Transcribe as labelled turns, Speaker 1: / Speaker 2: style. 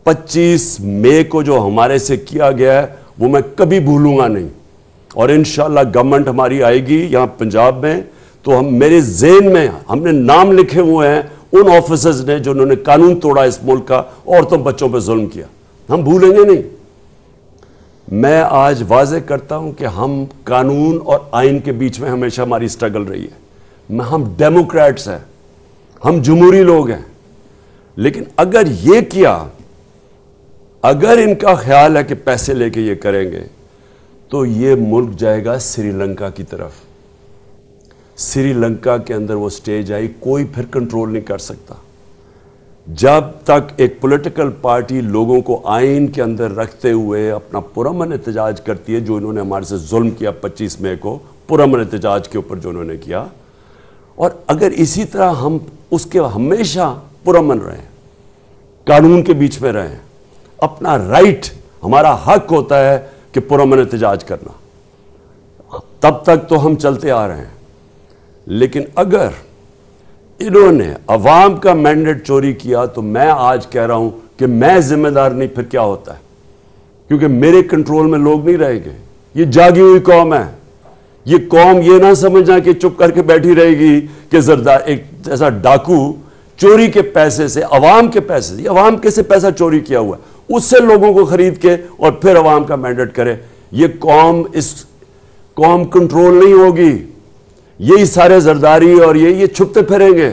Speaker 1: 25 मई को जो हमारे से किया गया है वो मैं कभी भूलूंगा नहीं। और इंशाल्लाह गवर्नमेंट हमारी आएगी यहाँ पंजाब में तो हम, मेरे ज़हन में हमने नाम लिखे हुए हैं उन ऑफिसर्स ने जिन्होंने कानून तोड़ा इस मुल्क का, औरतों बच्चों पर जुल्म किया, हम भूलेंगे नहीं। मैं आज वाज़ेह करता हूं कि हम कानून और आइन के बीच में हमेशा हमारी स्ट्रगल रही है। हम डेमोक्रेट्स हैं, हम जमहूरी लोग हैं, लेकिन अगर ये किया, अगर इनका ख्याल है कि पैसे लेके ये करेंगे तो ये मुल्क जाएगा श्रीलंका की तरफ। श्रीलंका के अंदर वो स्टेज आई, कोई फिर कंट्रोल नहीं कर सकता। जब तक एक पॉलिटिकल पार्टी लोगों को आइन के अंदर रखते हुए अपना पुरअमन एहतजाज करती है, जो इन्होंने हमारे से जुल्म किया 25 मई को पुरअमन एहतजाज के ऊपर जो इन्होंने किया, और अगर इसी तरह हम उसके हमेशा पुरअमन रहें, कानून के बीच में रहें, अपना राइट, हमारा हक होता है कि पुरअमन एहतजाज करना, तब तक तो हम चलते आ रहे हैं। लेकिन अगर इन्होंने अवाम का मैंडेट चोरी किया तो मैं आज कह रहा हूं कि मैं जिम्मेदार नहीं, फिर क्या होता है, क्योंकि मेरे कंट्रोल में लोग नहीं रहेंगे। ये जागी हुई कौम है। ये कौम ये ना समझना कि चुप करके बैठी रहेगी कि जरदार एक जैसा डाकू चोरी के पैसे से, अवाम के पैसे से, अवाम के से पैसा चोरी किया हुआ है, उससे लोगों को खरीद के और फिर अवाम का मैंडेट करे। ये कौम, इस कौम कंट्रोल नहीं होगी। यही सारे जरदारी और ये छुपते फिरेंगे।